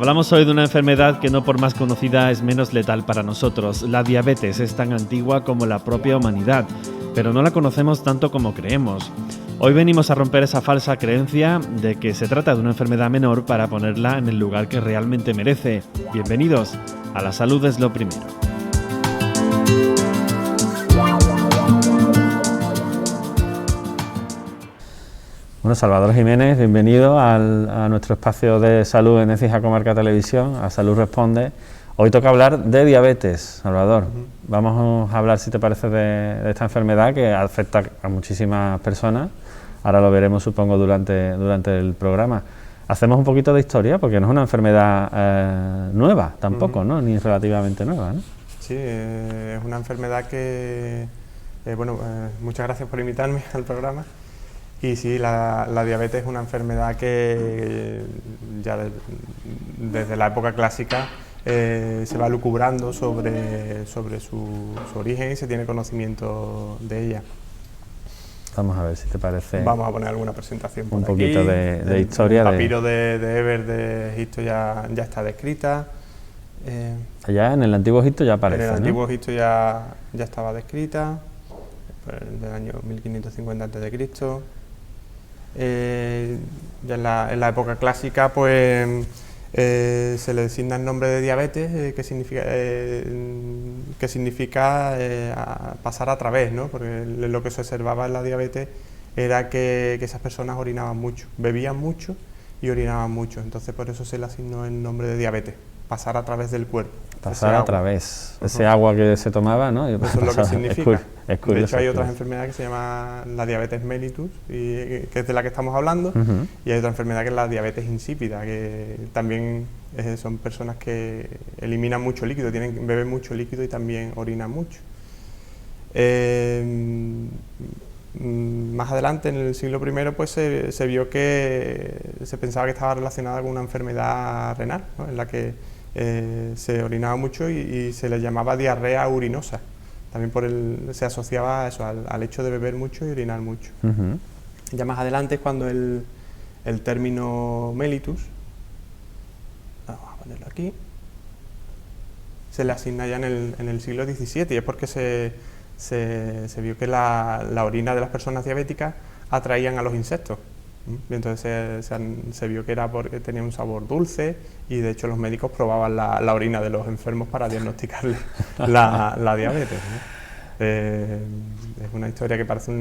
Hablamos hoy de una enfermedad que no por más conocida es menos letal para nosotros. La diabetes es tan antigua como la propia humanidad, pero no la conocemos tanto como creemos. Hoy venimos a romper esa falsa creencia de que se trata de una enfermedad menor para ponerla en el lugar que realmente merece. Bienvenidos a La Salud es lo Primero. Bueno, Salvador Jiménez, bienvenido a nuestro espacio de salud en Écija Comarca Televisión, a Salud Responde. Hoy toca hablar de diabetes, Salvador. Vamos a hablar, si te parece, de esta enfermedad que afecta a muchísimas personas. Ahora lo veremos, supongo, durante el programa. Hacemos un poquito de historia, porque no es una enfermedad nueva tampoco, ¿no? Ni relativamente nueva, ¿no? Sí, es una enfermedad que... muchas gracias por invitarme al programa. Y sí, la diabetes es una enfermedad que ya desde la época clásica se va lucubrando sobre su origen y se tiene conocimiento de ella. Vamos a ver si te parece. Vamos a poner alguna presentación por un poquito aquí. de historia. El papiro de Eber de Egipto ya está descrita. Allá en el Antiguo Egipto ya aparece, en el Antiguo ¿no? Egipto ya estaba descrita, del año 1550 a.C. Ya en la época clásica pues se le designa el nombre de diabetes, que significa pasar a través, ¿no? Porque lo que se observaba en la diabetes era que esas personas orinaban mucho, bebían mucho y orinaban mucho, entonces por eso se le asignó el nombre de diabetes, pasar a través del cuerpo. Pasar a través, ese agua que se tomaba, ¿no? Eso es lo que significa. Es curioso, de hecho hay otras enfermedades que se llama la diabetes mellitus, que es de la que estamos hablando, y hay otra enfermedad que es la diabetes insípida, que también son personas que eliminan mucho líquido, beben mucho líquido y también orinan mucho. Más adelante, en el siglo I, pues se vio que se pensaba que estaba relacionada con una enfermedad renal, ¿no? En la que se orinaba mucho y se le llamaba diarrea urinosa. También se asociaba a eso, al hecho de beber mucho y orinar mucho. Ya más adelante es cuando el término mellitus, vamos a ponerlo aquí, se le asigna ya en el siglo XVII, y es porque se vio que la orina de las personas diabéticas atraían a los insectos. Y entonces se vio que era porque tenía un sabor dulce, y de hecho los médicos probaban la orina de los enfermos para diagnosticarle la diabetes, ¿no? Es una historia que parece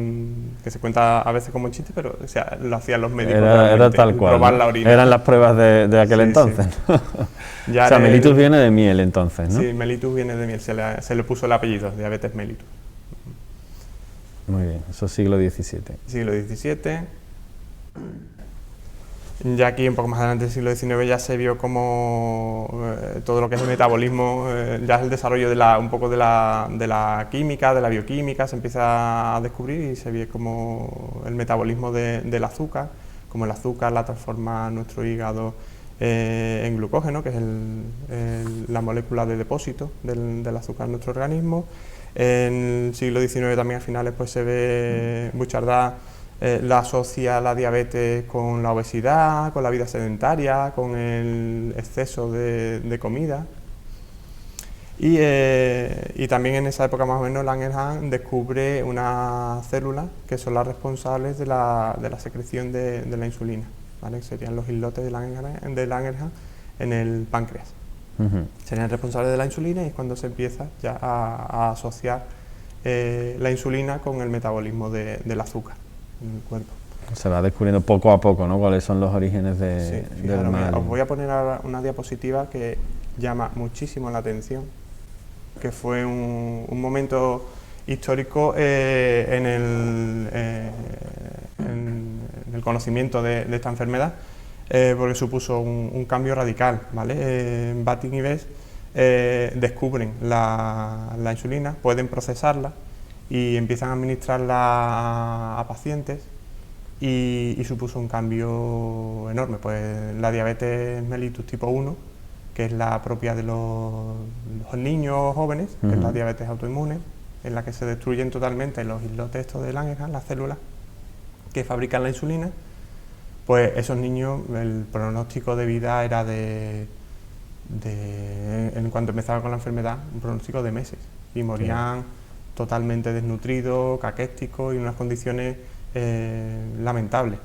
que se cuenta a veces como chiste, pero lo hacían los médicos. Era tal cual, probar la orina. Eran las pruebas de aquel entonces. Sí. O sea, mellitus viene de miel entonces, ¿no? Sí, mellitus viene de miel, se le puso el apellido, diabetes mellitus. Muy bien, eso es siglo XVII. Siglo XVII. Ya aquí un poco más adelante del siglo XIX ya se vio como todo lo que es el metabolismo, ya es el desarrollo un poco de la química, de la bioquímica, se empieza a descubrir y se ve como el metabolismo del azúcar, como el azúcar la transforma nuestro hígado en glucógeno, que es la molécula de depósito del azúcar en nuestro organismo. En el siglo XIX también a finales pues se ve Bouchardat la asocia la diabetes con la obesidad, con la vida sedentaria, con el exceso de comida. Y también en esa época más o menos Langerhans descubre unas células que son las responsables de la secreción de la insulina, ¿vale? Serían los islotes de Langerhans en el páncreas. Serían responsables de la insulina, y es cuando se empieza ya a asociar la insulina con el metabolismo del azúcar en el cuerpo. Se va descubriendo poco a poco, ¿no?, cuáles son los orígenes del mal. Os voy a poner ahora una diapositiva que llama muchísimo la atención, que fue un momento histórico en el conocimiento de esta enfermedad, porque supuso un cambio radical, ¿vale? Batting y Best descubren la insulina, pueden procesarla y empiezan a administrarla a pacientes, y supuso un cambio enorme. Pues la diabetes mellitus tipo 1, que es la propia de los niños jóvenes, que es la diabetes autoinmune, en la que se destruyen totalmente los islotes estos de Langerhans, las células que fabrican la insulina, pues esos niños, el pronóstico de vida era de en cuanto empezaba con la enfermedad, un pronóstico de meses, y morían totalmente desnutridos, caquéticos y en unas condiciones lamentables.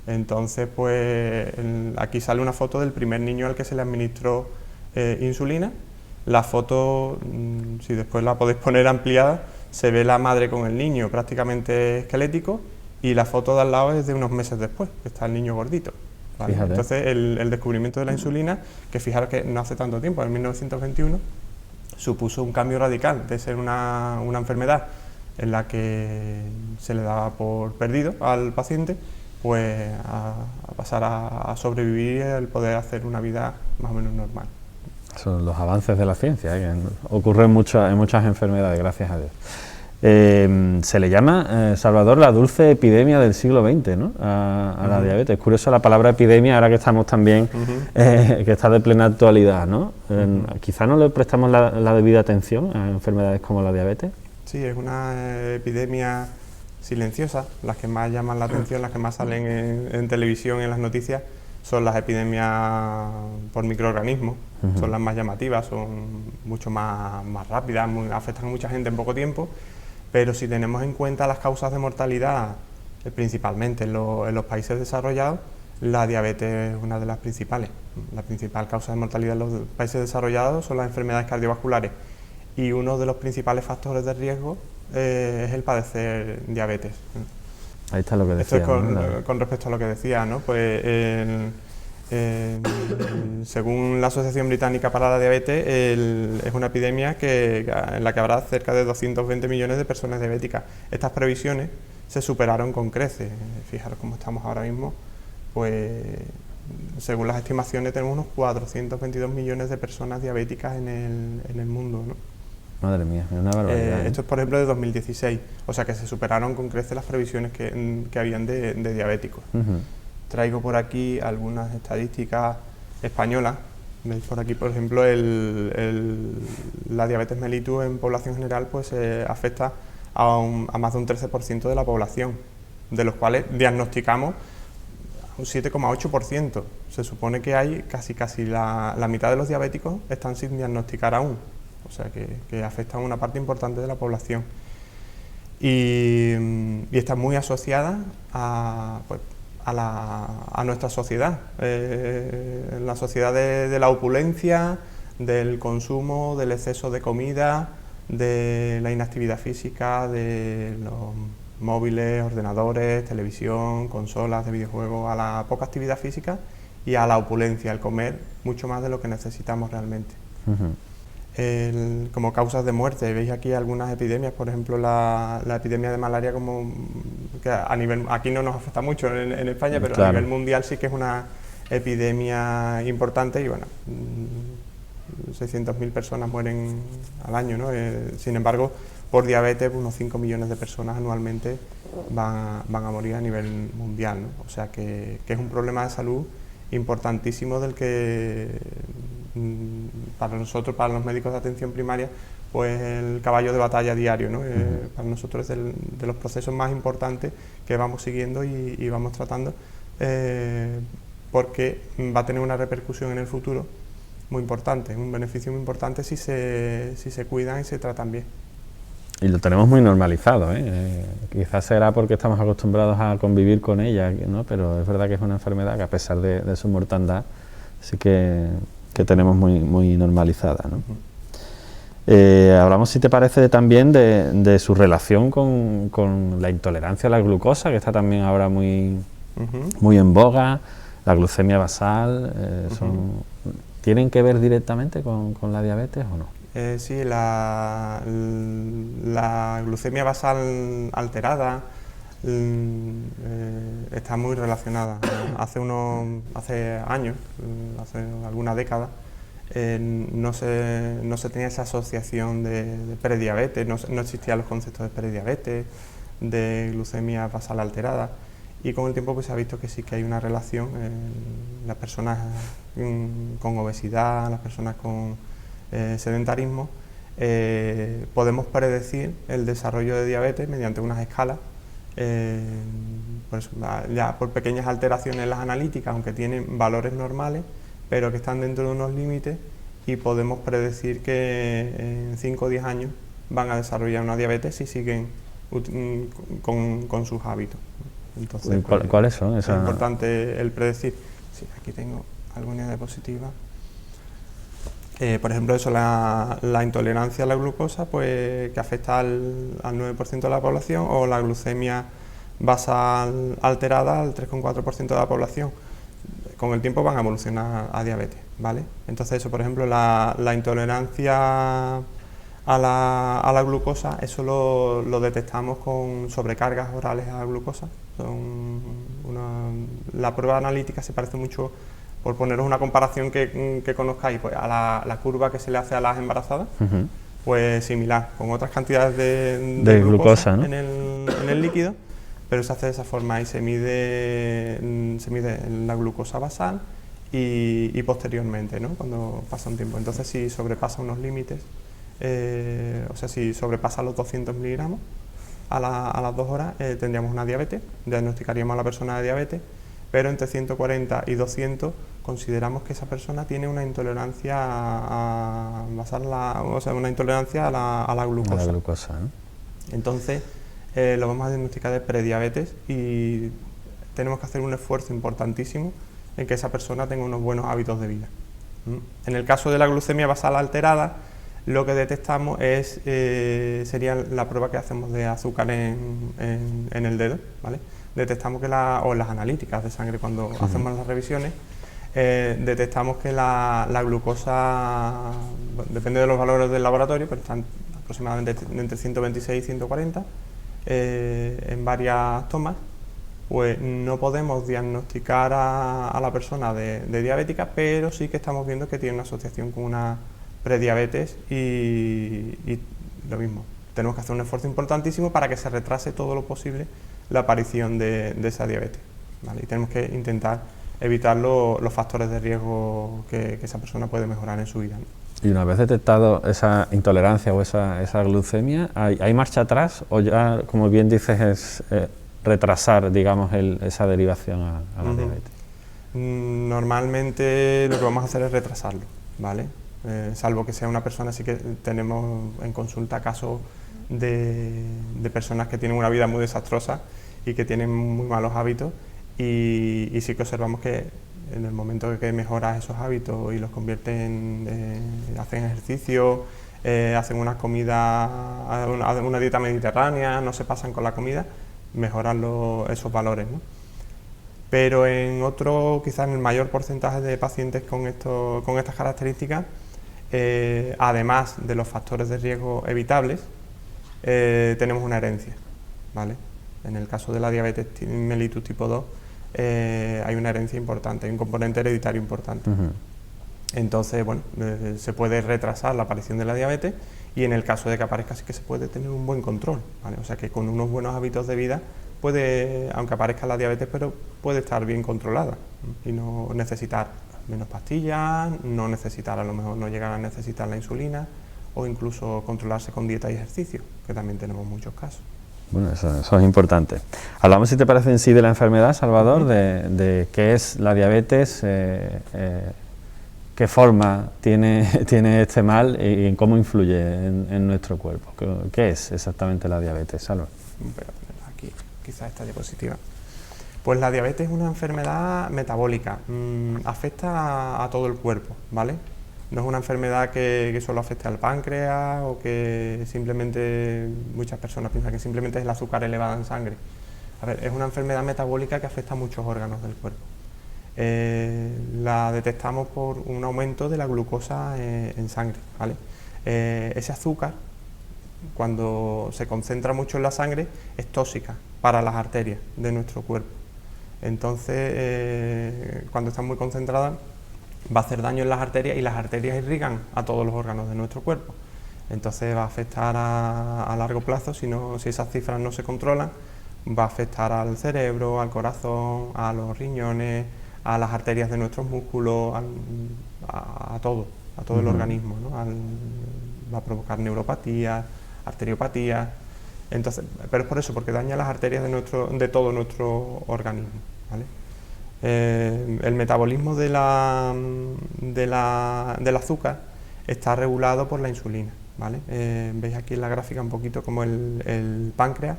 Entonces, pues aquí sale una foto del primer niño al que se le administró insulina. La foto, si después la podéis poner ampliada, se ve la madre con el niño prácticamente esquelético, y la foto de al lado es de unos meses después, que está el niño gordito, ¿vale? Entonces el descubrimiento de la insulina, que fijaros que no hace tanto tiempo, en 1921, supuso un cambio radical de ser una enfermedad en la que se le daba por perdido al paciente, pues a pasar a sobrevivir y el poder hacer una vida más o menos normal. Son los avances de la ciencia, que ocurren en muchas enfermedades, gracias a Dios. Se le llama, Salvador, la dulce epidemia del siglo XX, ¿no? a la diabetes. Es curioso la palabra epidemia, ahora que estamos también, que está de plena actualidad, ¿no? Quizá no le prestamos la debida atención a enfermedades como la diabetes. Sí, es una epidemia silenciosa. Las que más llaman la atención, las que más salen en televisión y en las noticias, son las epidemias por microorganismos, son las más llamativas, son mucho más rápidas, afectan a mucha gente en poco tiempo, pero si tenemos en cuenta las causas de mortalidad, principalmente en los países desarrollados, la diabetes es una de las principales. La principal causa de mortalidad en los países desarrollados son las enfermedades cardiovasculares, y uno de los principales factores de riesgo es el padecer diabetes. Ahí está lo que decía. Esto es con respecto a lo que decía, ¿no? Pues según la Asociación Británica para la Diabetes, es una epidemia en la que habrá cerca de 220 millones de personas diabéticas. Estas previsiones se superaron con creces. Fijaros cómo estamos ahora mismo, pues según las estimaciones tenemos unos 422 millones de personas diabéticas en el mundo, ¿no? Madre mía, es una barbaridad. Esto es, por ejemplo, de 2016, o sea que se superaron con creces las previsiones que habían de diabéticos. Traigo por aquí algunas estadísticas españolas. Veis por aquí, por ejemplo, la diabetes mellitus en población general pues afecta a más de un 13% de la población, de los cuales diagnosticamos un 7,8%. Se supone que hay casi la mitad de los diabéticos están sin diagnosticar aún. O sea que afecta a una parte importante de la población, y está muy asociada a nuestra sociedad, la sociedad de la opulencia, del consumo, del exceso de comida, de la inactividad física, de los móviles, ordenadores, televisión, consolas de videojuegos, a la poca actividad física y a la opulencia, al comer mucho más de lo que necesitamos realmente. Como causas de muerte, veis aquí algunas epidemias, por ejemplo la epidemia de malaria, que aquí no nos afecta mucho en España, pero claro, a nivel mundial sí que es una epidemia importante, y bueno, 600.000 personas mueren al año, ¿no? Sin embargo, por diabetes unos 5 millones de personas anualmente van a morir a nivel mundial, ¿no? O sea que es un problema de salud importantísimo, del que para nosotros, para los médicos de atención primaria, pues el caballo de batalla diario, ¿no? Para nosotros es de los procesos más importantes que vamos siguiendo y vamos tratando, porque va a tener una repercusión en el futuro muy importante, un beneficio muy importante si se cuidan y se tratan bien. Y lo tenemos muy normalizado, ¿eh? Quizás será porque estamos acostumbrados a convivir con ella, ¿no? Pero es verdad que es una enfermedad que, a pesar de su mortandad, sí que tenemos muy normalizada, ¿no? Hablamos, si te parece, también de su relación con la intolerancia a la glucosa, que está también ahora muy en boga, la glucemia basal. ¿Tienen que ver directamente con la diabetes o no? Sí, la glucemia basal alterada está muy relacionada. Hace años, hace alguna década, no se tenía esa asociación de prediabetes, no existían los conceptos de prediabetes, de glucemia basal alterada, y con el tiempo pues se ha visto que sí que hay una relación en las personas con obesidad, las personas con sedentarismo. Podemos predecir el desarrollo de diabetes mediante unas escalas, pues ya por pequeñas alteraciones en las analíticas, aunque tienen valores normales, pero que están dentro de unos límites y podemos predecir que en 5 o 10 años van a desarrollar una diabetes si siguen con sus hábitos. Entonces, ¿cuáles son? Es importante el predecir. Sí, aquí tengo alguna diapositiva. Por ejemplo, eso, la intolerancia a la glucosa, pues que afecta al 9% de la población, o la glucemia basal alterada al 3,4% de la población. Con el tiempo van a evolucionar a diabetes, ¿vale? Entonces eso, por ejemplo, la intolerancia a la glucosa, eso lo detectamos con sobrecargas orales a la glucosa. La prueba analítica se parece mucho, por poneros una comparación que conozcáis, pues a la curva que se le hace a las embarazadas, pues similar, con otras cantidades de glucosa, ¿no?, en el líquido, pero se hace de esa forma y se mide la glucosa basal y posteriormente, ¿no?, cuando pasa un tiempo. Entonces, si sobrepasa unos límites, o sea, si sobrepasa los 200 miligramos a las 2 horas, tendríamos una diabetes, diagnosticaríamos a la persona de diabetes, pero entre 140 y 200 consideramos que esa persona tiene una intolerancia una intolerancia a la glucosa. A la glucosa, ¿no? Entonces, lo vamos a diagnosticar de prediabetes y tenemos que hacer un esfuerzo importantísimo en que esa persona tenga unos buenos hábitos de vida. En el caso de la glucemia basal alterada, lo que detectamos sería la prueba que hacemos de azúcar en el dedo, ¿vale? Detectamos que o en las analíticas de sangre, cuando hacemos las revisiones, detectamos que la glucosa, depende de los valores del laboratorio, pero están aproximadamente entre 126 y 140 en varias tomas. Pues no podemos diagnosticar a la persona de diabética, pero sí que estamos viendo que tiene una asociación con una prediabetes y lo mismo. Tenemos que hacer un esfuerzo importantísimo para que se retrase todo lo posible la aparición de esa diabetes, ¿vale? Y tenemos que intentar evitar los factores de riesgo que esa persona puede mejorar en su vida, ¿no? Y una vez detectado esa intolerancia o esa glucemia, ¿hay marcha atrás o ya, como bien dices, es retrasar, digamos, esa derivación a la diabetes? Normalmente lo que vamos a hacer es retrasarlo, ¿vale? Salvo que sea una persona, sí que tenemos en consulta casos de personas que tienen una vida muy desastrosa y que tienen muy malos hábitos, y sí que observamos que en el momento que mejoras esos hábitos y los convierten hacen ejercicio, hacen unas comidas, una dieta mediterránea, no se pasan con la comida, mejoran esos valores, ¿no? Pero en quizás en el mayor porcentaje de pacientes con estas características, además de los factores de riesgo evitables, tenemos una herencia, ¿vale? En el caso de la diabetes mellitus tipo 2, hay una herencia importante, hay un componente hereditario importante. Entonces, bueno, se puede retrasar la aparición de la diabetes, y en el caso de que aparezca sí que se puede tener un buen control, ¿vale? O sea que con unos buenos hábitos de vida aunque aparezca la diabetes, pero puede estar bien controlada y no necesitar menos pastillas, no necesitar, a lo mejor no llegar a necesitar la insulina, o incluso controlarse con dieta y ejercicio, que también tenemos muchos casos. Bueno, eso es importante. Hablamos, si te parece, en sí de la enfermedad, Salvador, de qué es la diabetes, qué forma tiene este mal y en cómo influye en nuestro cuerpo. ¿Qué es exactamente la diabetes, Salvador? Voy a poner aquí, quizás esta diapositiva. Pues la diabetes es una enfermedad metabólica, afecta a todo el cuerpo, ¿vale? No es una enfermedad que solo afecte al páncreas, o que simplemente, muchas personas piensan que simplemente es el azúcar elevada en sangre. A ver, es una enfermedad metabólica que afecta a muchos órganos del cuerpo. La detectamos por un aumento de la glucosa en sangre, ¿vale? Ese azúcar, cuando se concentra mucho en la sangre, es tóxica para las arterias de nuestro cuerpo. Entonces, cuando está muy concentrada, va a hacer daño en las arterias, y las arterias irrigan a todos los órganos de nuestro cuerpo. Entonces va a afectar a largo plazo, si esas cifras no se controlan, va a afectar al cerebro, al corazón, a los riñones, a las arterias de nuestros músculos, a todo el organismo, ¿no? Va a provocar neuropatías, arteriopatías. Entonces, pero es por eso, porque daña las arterias de todo nuestro organismo, ¿vale? El metabolismo del azúcar está regulado por la insulina, ¿vale? Veis aquí en la gráfica un poquito como el páncreas,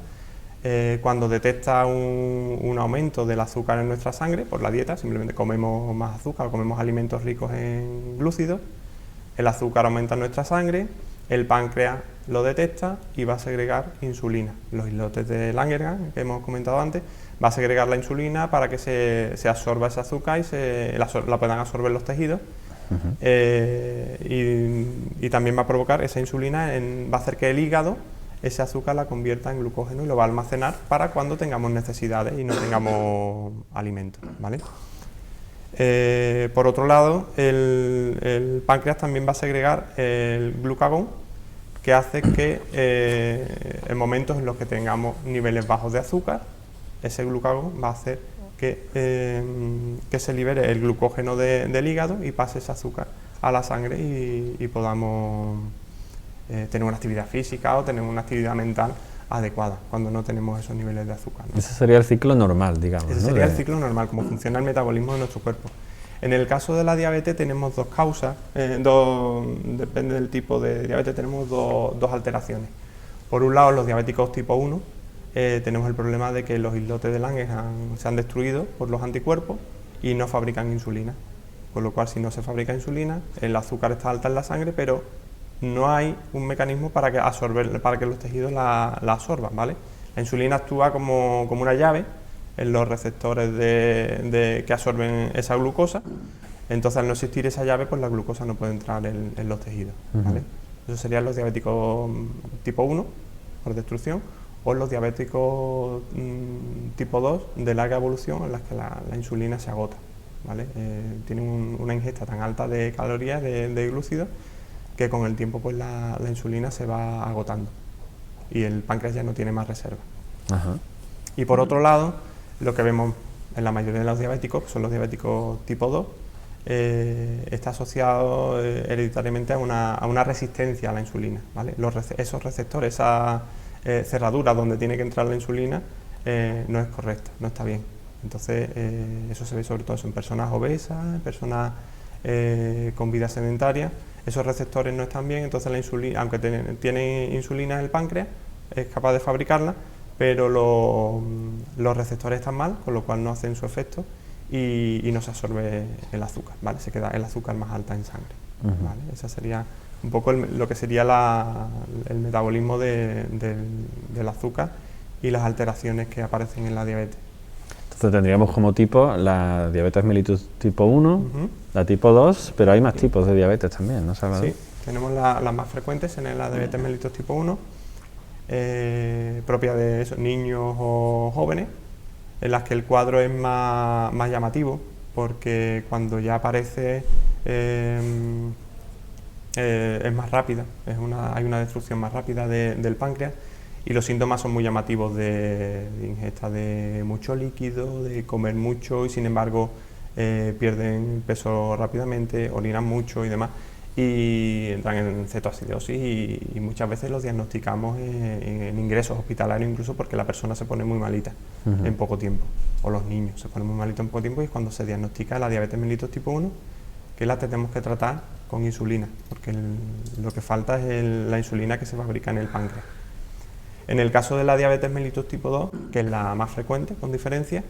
cuando detecta un aumento del azúcar en nuestra sangre por la dieta, simplemente comemos más azúcar o comemos alimentos ricos en glúcidos, el azúcar aumenta en nuestra sangre, el páncreas lo detecta y va a segregar insulina. Los islotes de Langerhans, que hemos comentado antes, va a segregar la insulina para que se absorba ese azúcar y la puedan absorber los tejidos. Y también va a provocar esa insulina, va a hacer que el hígado ese azúcar la convierta en glucógeno y lo va a almacenar para cuando tengamos necesidades y no tengamos alimentos, ¿vale? Por otro lado, el páncreas también va a segregar el glucagón, que hace que en momentos en los que tengamos niveles bajos de azúcar, ese glucagón va a hacer que se libere el glucógeno del hígado y pase ese azúcar a la sangre y podamos tener una actividad física o tener una actividad mental adecuada cuando no tenemos esos niveles de azúcar, ¿no? Ese sería el ciclo normal, digamos. Ese sería el ciclo normal, como funciona el metabolismo de nuestro cuerpo. En el caso de la diabetes tenemos dos causas, depende del tipo de diabetes, tenemos dos alteraciones. Por un lado, los diabéticos tipo 1, tenemos el problema de que los islotes de Langerhans se han destruido por los anticuerpos y no fabrican insulina, con lo cual si no se fabrica insulina, el azúcar está alta en la sangre, pero no hay un mecanismo para que los tejidos la absorban, ¿vale? La insulina actúa como una llave en los receptores que absorben esa glucosa, entonces al no existir esa llave, pues la glucosa no puede entrar en los tejidos, ¿vale? Esos serían los diabéticos tipo 1, por destrucción, o los diabéticos tipo 2, de larga evolución, en las que la insulina se agota, ¿vale? Tienen una ingesta tan alta de calorías, de glúcidos, que con el tiempo pues la insulina se va agotando y el páncreas ya no tiene más reserva. Y por otro lado, lo que vemos en la mayoría de los diabéticos, que son los diabéticos tipo 2, está asociado hereditariamente a una resistencia a la insulina, ¿vale? Esos receptores, esa cerradura donde tiene que entrar la insulina, no es correcta, no está bien. Entonces, eso se ve sobre todo en personas obesas, en personas con vida sedentaria. Esos receptores no están bien, entonces la insulina, aunque tiene insulina en el páncreas, es capaz de fabricarla, pero los receptores están mal, con lo cual no hacen su efecto y no se absorbe el azúcar, ¿vale? Se queda el azúcar más alta en sangre, ¿vale? Esa sería un poco lo que sería el metabolismo del azúcar y las alteraciones que aparecen en la diabetes. Entonces tendríamos como tipo la diabetes mellitus tipo 1, la tipo 2, pero hay más tipos de diabetes también, ¿no, Salvador? Sí, tenemos las más frecuentes en la diabetes mellitus tipo 1, propia de esos niños o jóvenes, en las que el cuadro es más llamativo, porque cuando ya aparece es más rápida, hay una destrucción más rápida del páncreas, y los síntomas son muy llamativos de ingesta de mucho líquido, de comer mucho y sin embargo pierden peso rápidamente, orinan mucho y demás, y entran en cetoacidosis y muchas veces los diagnosticamos en ingresos hospitalarios, incluso porque la persona se pone muy malita en poco tiempo, o los niños se ponen muy malitos en poco tiempo, y es cuando se diagnostica la diabetes mellitus tipo 1, que la tenemos que tratar con insulina, porque lo que falta es la insulina que se fabrica en el páncreas. En el caso de la diabetes mellitus tipo 2, que es la más frecuente, con diferencia,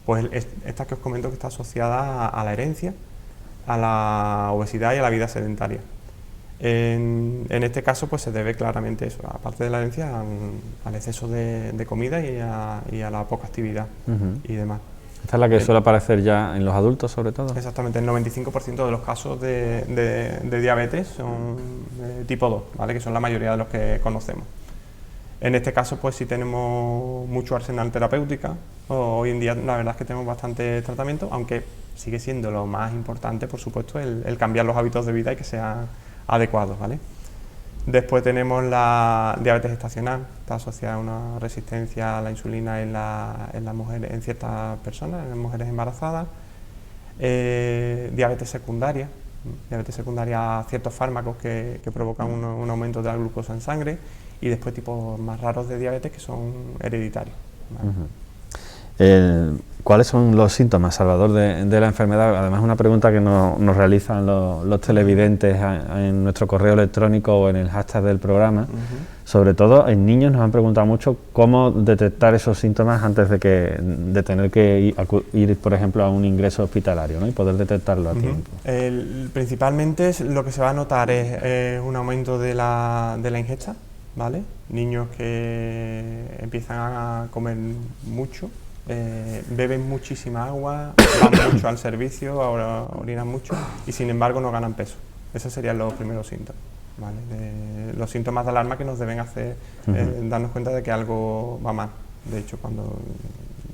pues esta que os comento que está asociada a la herencia, a la obesidad y a la vida sedentaria. En este caso pues se debe claramente eso, aparte de la herencia, al exceso de comida y a la poca actividad y demás. Esta es la que suele aparecer ya en los adultos, sobre todo. Exactamente, el 95% de los casos de diabetes son tipo 2, ¿vale? Que son la mayoría de los que conocemos. En este caso, pues sí tenemos mucho arsenal terapéutica. Hoy en día la verdad es que tenemos bastante tratamiento, aunque sigue siendo lo más importante, por supuesto, el cambiar los hábitos de vida y que sean adecuados, ¿vale? Después tenemos la diabetes gestacional, está asociada a una resistencia a la insulina en las mujeres, en ciertas personas, en mujeres embarazadas. Diabetes secundaria a ciertos fármacos que provocan un aumento de la glucosa en sangre, y después tipos más raros de diabetes que son hereditarios, ¿vale? ¿Cuáles son los síntomas, Salvador, de la enfermedad? Además, una pregunta que nos realizan los televidentes en nuestro correo electrónico o en el hashtag del programa. Sobre todo en niños nos han preguntado mucho cómo detectar esos síntomas antes de tener que ir, por ejemplo, a un ingreso hospitalario, ¿no? Y poder detectarlo a tiempo. Principalmente lo que se va a notar es un aumento de la ingesta, ¿vale? Niños que empiezan a comer mucho, beben muchísima agua, van mucho al servicio, ahora orinan mucho y sin embargo no ganan peso. Esos serían los primeros síntomas, ¿vale? Los síntomas de alarma que nos deben hacer darnos cuenta de que algo va mal. De hecho, cuando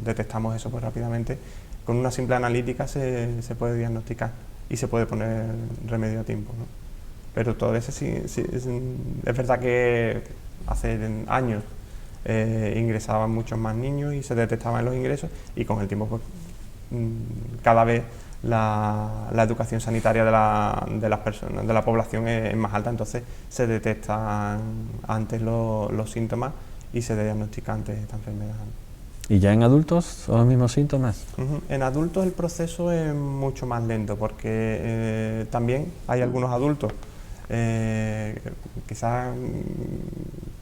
detectamos eso pues rápidamente, con una simple analítica se puede diagnosticar y se puede poner remedio a tiempo, ¿no? Pero todo eso sí, es verdad que hace años ingresaban muchos más niños y se detectaban los ingresos, y con el tiempo pues, cada vez la educación sanitaria de las personas, de la población es más alta, entonces se detectan antes los síntomas y se diagnostica antes esta enfermedad. ¿Y ya en adultos son los mismos síntomas? En adultos el proceso es mucho más lento porque también hay algunos adultos, quizás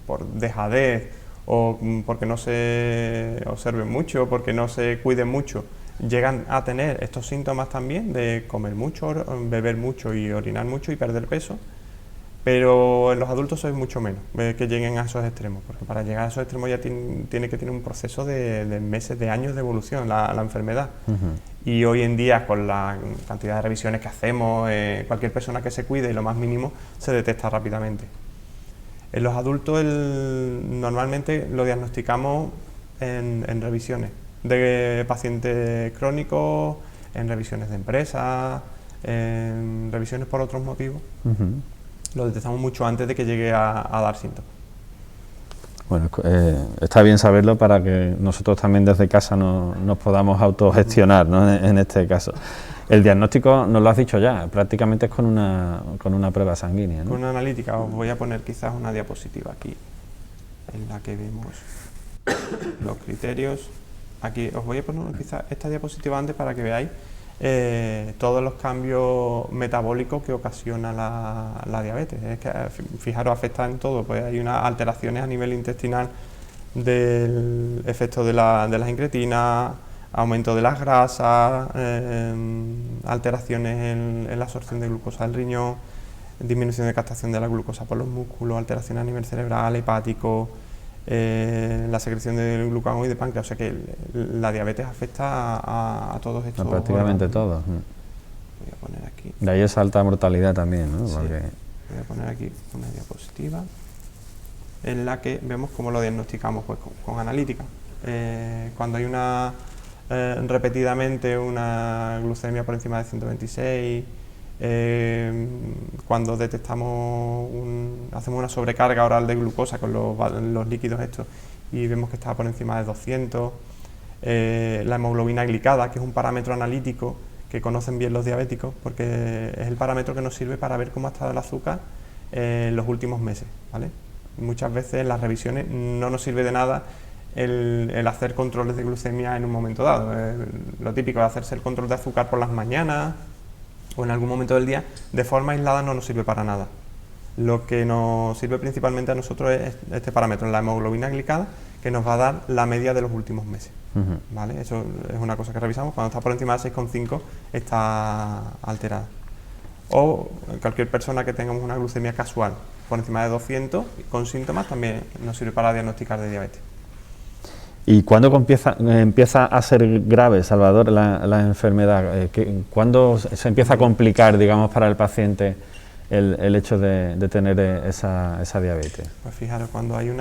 por dejadez o porque no se observen mucho, porque no se cuiden mucho, llegan a tener estos síntomas también de comer mucho, beber mucho y orinar mucho y perder peso, pero en los adultos es mucho menos que lleguen a esos extremos, porque para llegar a esos extremos ya tiene que tener un proceso de meses, de años de evolución la enfermedad. Y hoy en día, con la cantidad de revisiones que hacemos, cualquier persona que se cuide, lo más mínimo, se detecta rápidamente. En los adultos normalmente lo diagnosticamos en revisiones de pacientes crónicos, en revisiones de empresas, en revisiones por otros motivos. Lo detectamos mucho antes de que llegue a dar síntomas. Bueno, está bien saberlo para que nosotros también desde casa nos podamos autogestionar, ¿no? En este caso. El diagnóstico, nos lo has dicho ya, prácticamente es con una prueba sanguínea, ¿no? Con una analítica. Os voy a poner quizás una diapositiva aquí, en la que vemos los criterios. Aquí os voy a poner quizás esta diapositiva antes para que veáis todos los cambios metabólicos que ocasiona la diabetes. Es que, fijaros, afecta en todo, pues hay unas alteraciones a nivel intestinal del efecto de las incretinas, aumento de las grasas, alteraciones en la absorción de glucosa del riñón, disminución de captación de la glucosa por los músculos, alteraciones a nivel cerebral, hepático, la secreción del glucagón y de páncreas. O sea que la diabetes afecta a todos estos prácticamente todos. Voy a poner aquí. De ahí esa alta mortalidad también, ¿no? Sí. Porque... Voy a poner aquí una diapositiva en la que vemos cómo lo diagnosticamos, pues con analítica. Cuando hay repetidamente una glucemia por encima de 126, cuando detectamos hacemos una sobrecarga oral de glucosa con los líquidos estos y vemos que está por encima de 200, la hemoglobina glicada, que es un parámetro analítico que conocen bien los diabéticos porque es el parámetro que nos sirve para ver cómo ha estado el azúcar en los últimos meses, ¿vale? Muchas veces en las revisiones no nos sirve de nada el hacer controles de glucemia en un momento dado. Lo típico de hacerse el control de azúcar por las mañanas o en algún momento del día, de forma aislada no nos sirve para nada. Lo que nos sirve principalmente a nosotros es este parámetro, la hemoglobina glicada, que nos va a dar la media de los últimos meses. ¿Vale? Eso es una cosa que revisamos. Cuando está por encima de 6,5 está alterada. O cualquier persona que tengamos una glucemia casual por encima de 200 con síntomas también nos sirve para diagnosticar de diabetes. ¿Y cuándo empieza a ser grave, Salvador, la enfermedad? ¿Cuándo se empieza a complicar, digamos, para el paciente el hecho de tener esa diabetes? Pues fijaros, cuando hay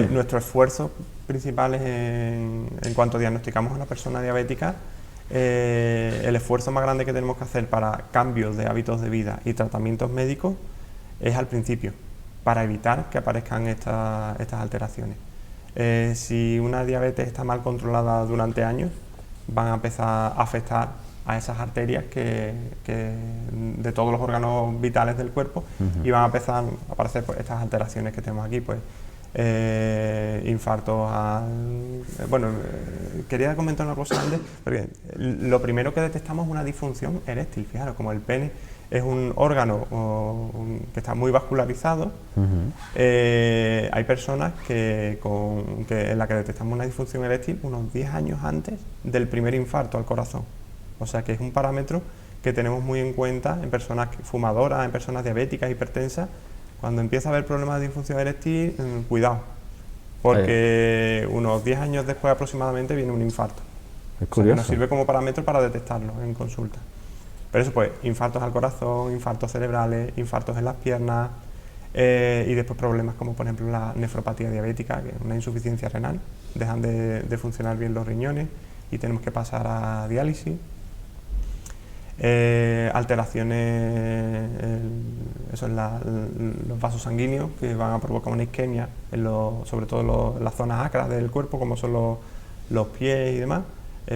nuestro esfuerzo principal es en cuanto diagnosticamos a una persona diabética, el esfuerzo más grande que tenemos que hacer para cambios de hábitos de vida y tratamientos médicos es al principio, para evitar que aparezcan estas alteraciones. Si una diabetes está mal controlada durante años, van a empezar a afectar a esas arterias de todos los órganos vitales del cuerpo y van a empezar a aparecer pues, estas alteraciones que tenemos aquí, pues infartos bueno, quería comentar una cosa antes, porque lo primero que detectamos es una disfunción eréctil. Fijaros, como el pene es un órgano que está muy vascularizado, hay personas en las que detectamos una disfunción eréctil unos 10 años antes del primer infarto al corazón. O sea que es un parámetro que tenemos muy en cuenta en personas fumadoras, en personas diabéticas, hipertensas. Cuando empieza a haber problemas de disfunción eréctil, cuidado, porque unos 10 años después aproximadamente viene un infarto. Es curioso. O sea, que nos sirve como parámetro para detectarlo en consulta. Pero eso, pues, infartos al corazón, infartos cerebrales, infartos en las piernas, y después problemas como, por ejemplo, la nefropatía diabética, que es una insuficiencia renal, dejan de funcionar bien los riñones y tenemos que pasar a diálisis. Alteraciones en los vasos sanguíneos que van a provocar una isquemia, sobre todo en las zonas acras del cuerpo, como son los pies y demás,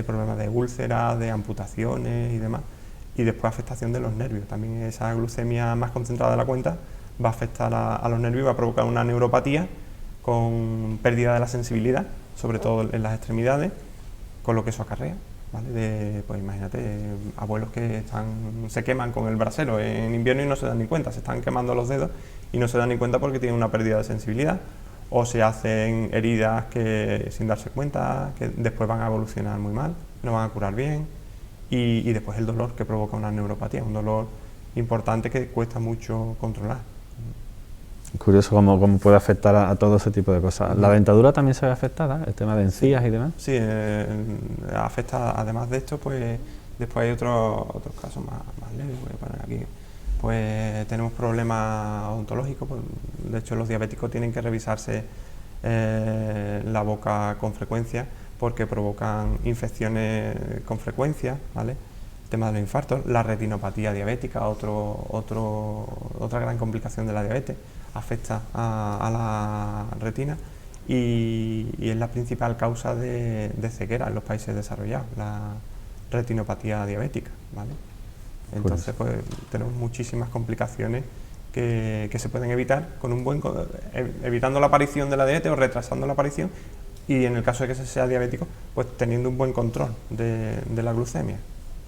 problemas de úlceras, de amputaciones y demás, y después afectación de los nervios. También esa glucemia más concentrada de la cuenta va a afectar a los nervios y va a provocar una neuropatía con pérdida de la sensibilidad, sobre todo en las extremidades, con lo que eso acarrea. ¿Vale? Pues imagínate, abuelos que se queman con el brasero en invierno y no se dan ni cuenta, se están quemando los dedos y no se dan ni cuenta porque tienen una pérdida de sensibilidad, o se hacen heridas que sin darse cuenta, que después van a evolucionar muy mal, no van a curar bien, y después el dolor que provoca una neuropatía, un dolor importante que cuesta mucho controlar. Curioso cómo puede afectar a todo ese tipo de cosas. ¿La dentadura también se ve afectada? ¿El tema de encías y demás? Sí, afecta, además de esto, pues después hay otros casos más leves. Voy a poner aquí. Pues tenemos problemas odontológicos, pues, de hecho los diabéticos tienen que revisarse la boca con frecuencia porque provocan infecciones con frecuencia, ¿vale? El tema de los infartos, la retinopatía diabética, otra gran complicación de la diabetes, afecta a la retina y es la principal causa de ceguera en los países desarrollados, la retinopatía diabética, ¿vale? Entonces, pues tenemos muchísimas complicaciones que se pueden evitar con evitando la aparición de la diabetes o retrasando la aparición, y en el caso de que se sea diabético, pues teniendo un buen control de la glucemia.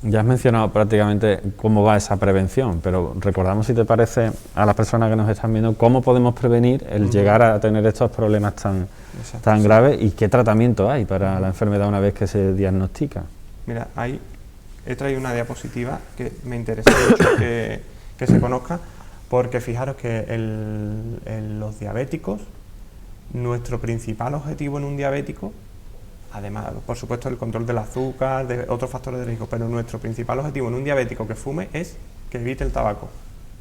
Ya has mencionado prácticamente cómo va esa prevención, pero recordamos, si te parece, a las personas que nos están viendo, cómo podemos prevenir el llegar a tener estos problemas tan graves y qué tratamiento hay para la enfermedad una vez que se diagnostica. Mira, ahí he traído una diapositiva que me interesa mucho que se conozca, porque fijaros que en los diabéticos, nuestro principal objetivo en un diabético, además, por supuesto, el control del azúcar, de otros factores de riesgo, pero nuestro principal objetivo en un diabético que fume es que evite el tabaco.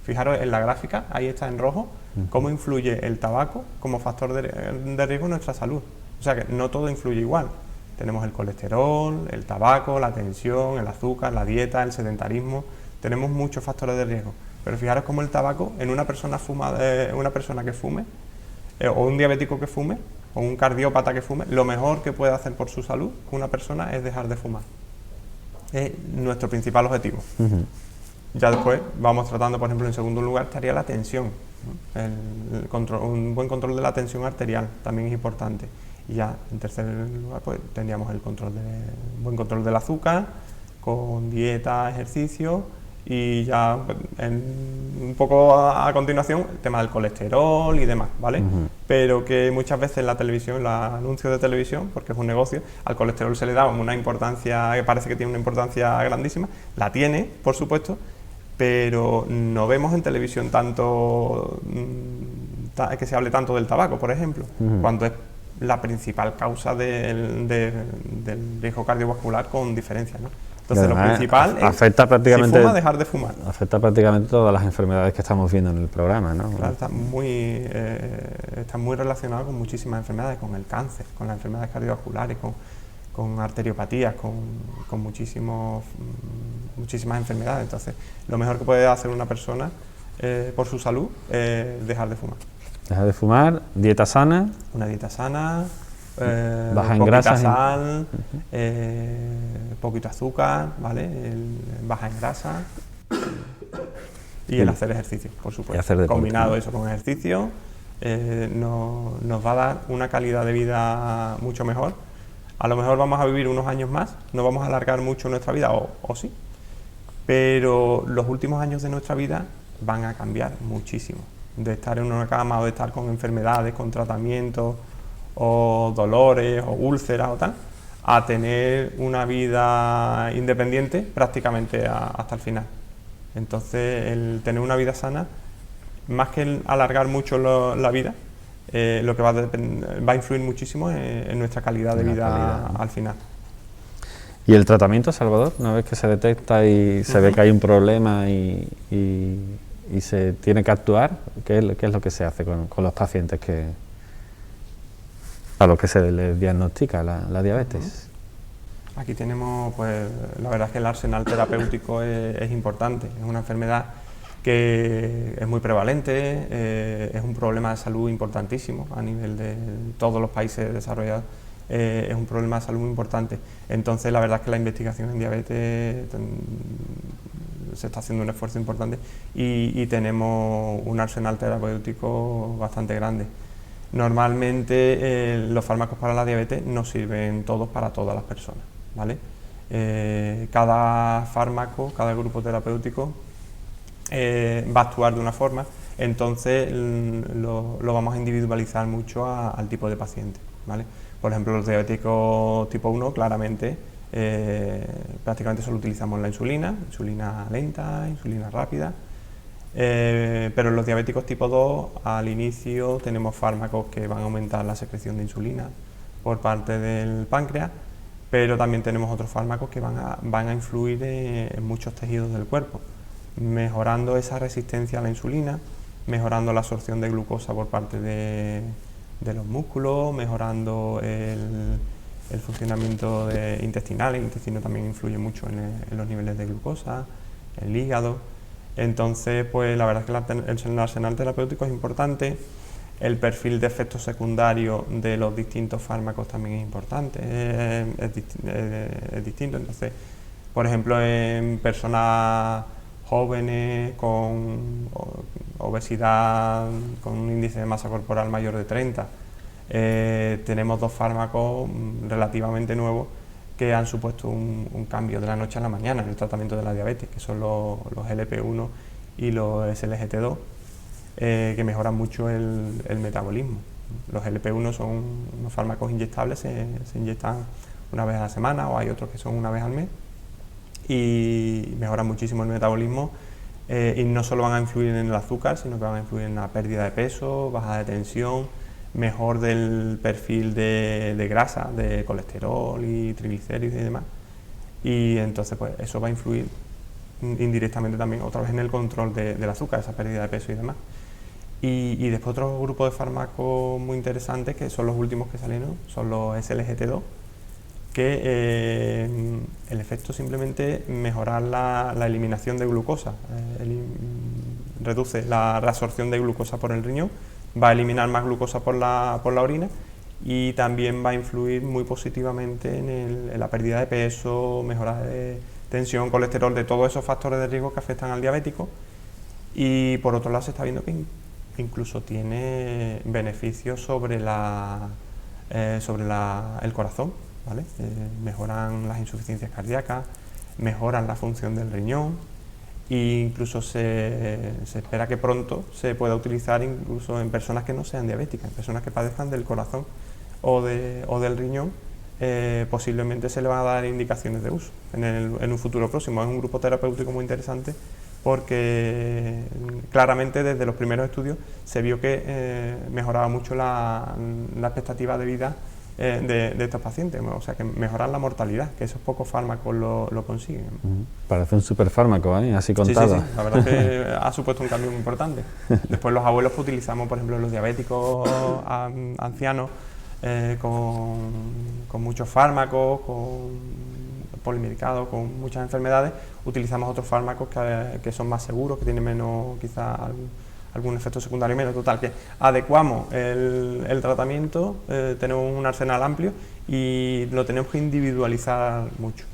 Fijaros en la gráfica, ahí está en rojo, cómo influye el tabaco como factor de riesgo en nuestra salud. O sea que no todo influye igual. Tenemos el colesterol, el tabaco, la tensión, el azúcar, la dieta, el sedentarismo. Tenemos muchos factores de riesgo. Pero fijaros cómo el tabaco en una persona que fume, o un diabético que fume, o un cardiópata que fume, lo mejor que puede hacer por su salud una persona es dejar de fumar. Es nuestro principal objetivo. Ya después vamos tratando, por ejemplo, en segundo lugar estaría la tensión, ¿no? Un buen control de la tensión arterial también es importante. Y ya en tercer lugar pues tendríamos un buen control del azúcar, con dieta, ejercicio, y ya un poco a continuación el tema del colesterol y demás, ¿vale? Pero que muchas veces en la televisión, los anuncios de televisión, porque es un negocio, al colesterol se le da una importancia que parece que tiene una importancia grandísima, la tiene, por supuesto, pero no vemos en televisión tanto que se hable tanto del tabaco, por ejemplo, cuando es la principal causa del riesgo cardiovascular con diferencia, ¿no? Entonces lo principal afecta prácticamente, si fuma, dejar de fumar. Afecta prácticamente todas las enfermedades que estamos viendo en el programa, ¿no? Claro, está muy relacionado con muchísimas enfermedades, con el cáncer, con las enfermedades cardiovasculares, con arteriopatías, con muchísimas enfermedades. Entonces, lo mejor que puede hacer una persona por su salud es dejar de fumar. Dejar de fumar, dieta sana. Una dieta sana, baja en grasa, sal, poquito azúcar, ¿vale? Baja en grasa y el hacer ejercicio, por supuesto. Combinado eso con ejercicio, nos va a dar una calidad de vida mucho mejor. A lo mejor vamos a vivir unos años más, no vamos a alargar mucho nuestra vida, o sí, pero los últimos años de nuestra vida van a cambiar muchísimo. De estar en una cama o de estar con enfermedades, con tratamientos o dolores o úlceras o tal, a tener una vida independiente prácticamente hasta el final. Entonces, el tener una vida sana, más que el alargar mucho la vida, lo que va a influir muchísimo en nuestra calidad de vida al final. ¿Y el tratamiento, Salvador? Una vez que se detecta y se ve que hay un problema y se tiene que actuar, ¿qué es lo que se hace con los pacientes a los que se les diagnostica la diabetes? Aquí tenemos, pues, la verdad es que el arsenal terapéutico es importante. Es una enfermedad que es muy prevalente, es un problema de salud importantísimo a nivel de todos los países desarrollados. Es un problema de salud muy importante. Entonces, la verdad es que la investigación en diabetes se está haciendo un esfuerzo importante y tenemos un arsenal terapéutico bastante grande. Normalmente los fármacos para la diabetes no sirven todos para todas las personas, ¿vale? Cada fármaco, cada grupo terapéutico va a actuar de una forma, entonces lo vamos a individualizar mucho al tipo de paciente, ¿vale? Por ejemplo, los diabéticos tipo 1, claramente, prácticamente solo utilizamos la insulina lenta, insulina rápida, pero en los diabéticos tipo 2, al inicio tenemos fármacos que van a aumentar la secreción de insulina por parte del páncreas, pero también tenemos otros fármacos que van a influir en muchos tejidos del cuerpo, mejorando esa resistencia a la insulina, mejorando la absorción de glucosa por parte de los músculos, mejorando el funcionamiento intestinal. El intestino también influye mucho en los niveles de glucosa, el hígado. Entonces, pues la verdad es que el arsenal terapéutico es importante. El perfil de efectos secundarios de los distintos fármacos también es importante, es distinto. Entonces, por ejemplo, en personas jóvenes con obesidad, con un índice de masa corporal mayor de 30, tenemos dos fármacos relativamente nuevos que han supuesto un cambio de la noche a la mañana en el tratamiento de la diabetes, que son los GLP-1 y los SGLT2, que mejoran mucho el metabolismo. Los GLP-1 son unos fármacos inyectables, se inyectan una vez a la semana, o hay otros que son una vez al mes, y mejoran muchísimo el metabolismo, y no solo van a influir en el azúcar, sino que van a influir en la pérdida de peso, baja de tensión, mejor del perfil de grasa, de colesterol y triglicéridos y demás. Y entonces, pues eso va a influir indirectamente también otra vez en el control del azúcar, esa pérdida de peso y demás. Y después otro grupo de fármacos muy interesantes, que son los últimos que salieron, son los SGLT2, que el efecto simplemente mejorar la eliminación de glucosa, reduce la reabsorción de glucosa por el riñón, va a eliminar más glucosa por la orina, y también va a influir muy positivamente en la pérdida de peso, mejora de tensión, colesterol, de todos esos factores de riesgo que afectan al diabético. Y por otro lado se está viendo que incluso tiene beneficios sobre el corazón, ¿vale? Mejoran las insuficiencias cardíacas, mejoran la función del riñón, e incluso se espera que pronto se pueda utilizar incluso en personas que no sean diabéticas, en personas que padezcan del corazón o del riñón. Posiblemente se le van a dar indicaciones de uso en un futuro próximo. Es un grupo terapéutico muy interesante, porque claramente desde los primeros estudios se vio que mejoraba mucho la expectativa de vida de estos pacientes, o sea que mejorar la mortalidad, que esos pocos fármacos lo consiguen. Parece un superfármaco, así contado. Sí, la verdad es que ha supuesto un cambio muy importante. Después los abuelos que utilizamos, por ejemplo, los diabéticos ancianos, con muchos fármacos, con polimedicados, con muchas enfermedades, utilizamos otros fármacos que son más seguros, que tienen menos, quizá algún efecto secundario menos. Total, que adecuamos el tratamiento, tenemos un arsenal amplio y lo tenemos que individualizar mucho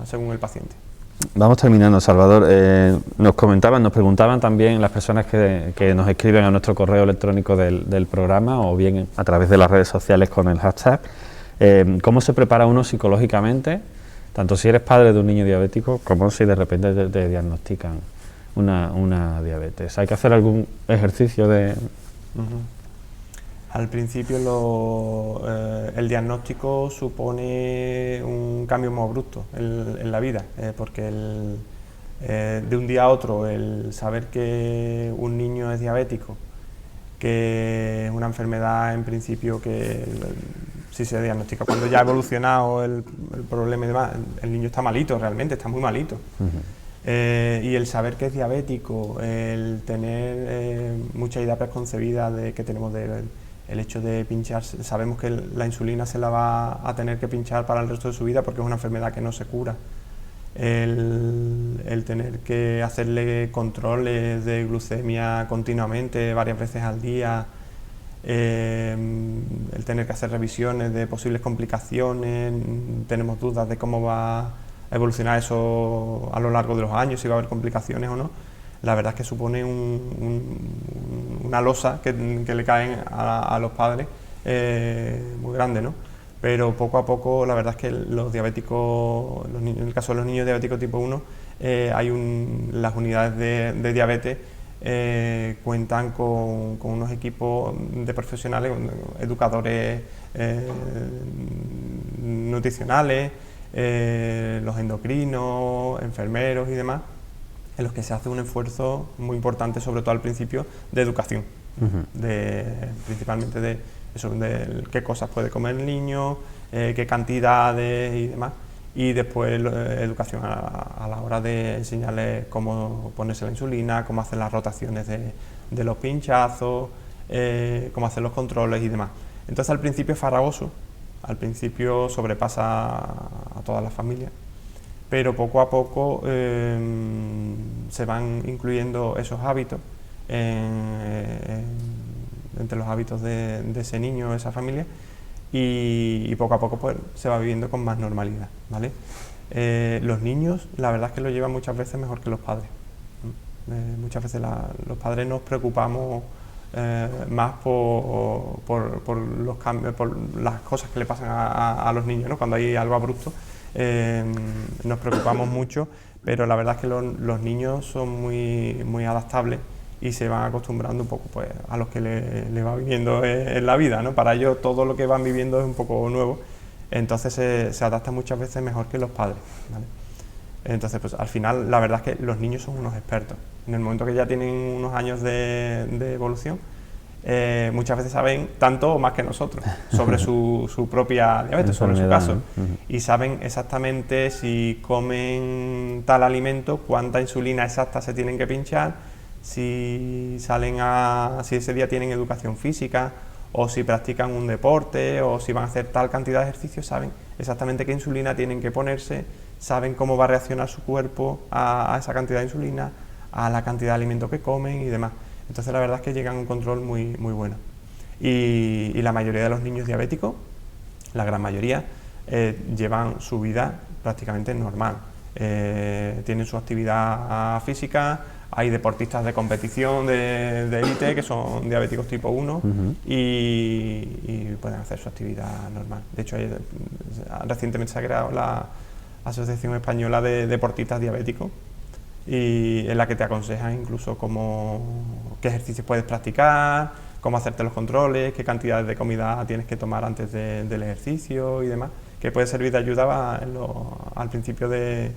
según el paciente. Vamos terminando, Salvador. Nos preguntaban también las personas que nos escriben a nuestro correo electrónico del programa o bien a través de las redes sociales con el hashtag, ¿cómo se prepara uno psicológicamente, tanto si eres padre de un niño diabético como si de repente te diagnostican una diabetes? ¿Hay que hacer algún ejercicio de...? Al principio el diagnóstico supone un cambio muy abrupto en la vida, porque de un día a otro el saber que un niño es diabético, que es una enfermedad en principio que si se diagnostica cuando ya ha evolucionado el problema y demás, el niño está malito, realmente está muy malito. Y el saber que es diabético, el tener mucha idea preconcebida de que tenemos el hecho de pinchar, sabemos que la insulina se la va a tener que pinchar para el resto de su vida porque es una enfermedad que no se cura. El tener que hacerle controles de glucemia continuamente, varias veces al día, el tener que hacer revisiones de posibles complicaciones, tenemos dudas de cómo va a evolucionar eso a lo largo de los años, si va a haber complicaciones o no. La verdad es que supone una losa que le caen a los padres muy grande, ¿no? Pero poco a poco la verdad es que los diabéticos, en el caso de los niños diabéticos tipo 1, las unidades de diabetes cuentan con unos equipos de profesionales, educadores nutricionales, los endocrinos, enfermeros y demás, en los que se hace un esfuerzo muy importante, sobre todo al principio, de educación, principalmente de qué cosas puede comer el niño, qué cantidades y demás, y después educación a la hora de enseñarles cómo ponerse la insulina, cómo hacer las rotaciones de los pinchazos, cómo hacer los controles y demás. Entonces al principio es farragoso, al principio sobrepasa a todas las familias, pero poco a poco se van incluyendo esos hábitos entre los hábitos de ese niño o esa familia, y poco a poco pues se va viviendo con más normalidad, ¿vale? Los niños, la verdad es que lo llevan muchas veces mejor que los padres. Muchas veces los padres nos preocupamos más por los cambios, por las cosas que le pasan a los niños, ¿no? Cuando hay algo abrupto, nos preocupamos mucho, pero la verdad es que los niños son muy adaptables y se van acostumbrando un poco pues a lo que le va viviendo en la vida, ¿no? Para ellos todo lo que van viviendo es un poco nuevo, entonces se adaptan muchas veces mejor que los padres, ¿vale? Entonces pues al final la verdad es que los niños son unos expertos. En el momento que ya tienen unos años de evolución, muchas veces saben tanto o más que nosotros sobre su propia diabetes, sobre su caso, y saben exactamente si comen tal alimento, cuánta insulina exacta se tienen que pinchar, si ese día tienen educación física, o si practican un deporte, o si van a hacer tal cantidad de ejercicios, saben exactamente qué insulina tienen que ponerse, saben cómo va a reaccionar su cuerpo a esa cantidad de insulina, a la cantidad de alimento que comen y demás. Entonces la verdad es que llegan a un control muy bueno. Y la mayoría de los niños diabéticos, la gran mayoría, llevan su vida prácticamente normal. Tienen su actividad física, hay deportistas de competición de élite que son diabéticos tipo 1 y pueden hacer su actividad normal. De hecho, recientemente se ha creado la Asociación Española de Deportistas Diabéticos, y en la que te aconsejan incluso qué ejercicios puedes practicar, cómo hacerte los controles, qué cantidades de comida tienes que tomar antes del ejercicio y demás, que puede servir de ayuda al principio del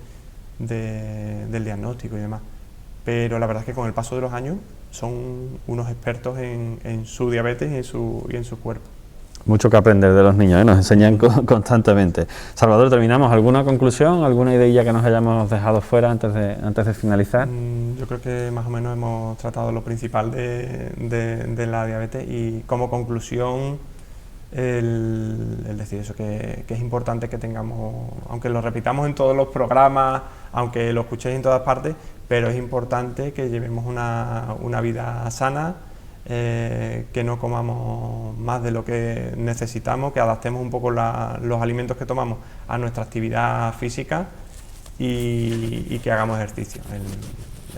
diagnóstico y demás. Pero la verdad es que con el paso de los años son unos expertos en su diabetes y en su cuerpo. Mucho que aprender de los niños, nos enseñan constantemente. Salvador, ¿terminamos? ¿Alguna conclusión, alguna idea que nos hayamos dejado fuera antes de finalizar? Yo creo que más o menos hemos tratado lo principal de la diabetes, y como conclusión el decir eso, que es importante que tengamos, aunque lo repitamos en todos los programas, aunque lo escuchéis en todas partes, pero es importante que llevemos una vida sana, que no comamos más de lo que necesitamos, que adaptemos un poco los alimentos que tomamos a nuestra actividad física, y que hagamos ejercicio.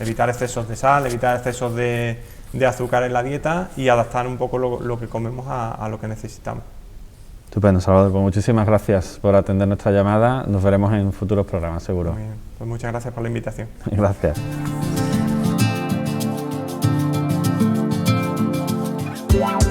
Evitar excesos de sal, evitar excesos de azúcar en la dieta y adaptar un poco lo que comemos a lo que necesitamos. Estupendo, Salvador. Pues muchísimas gracias por atender nuestra llamada. Nos veremos en futuros programas, seguro. Muy bien. Pues muchas gracias por la invitación. Gracias. Wow.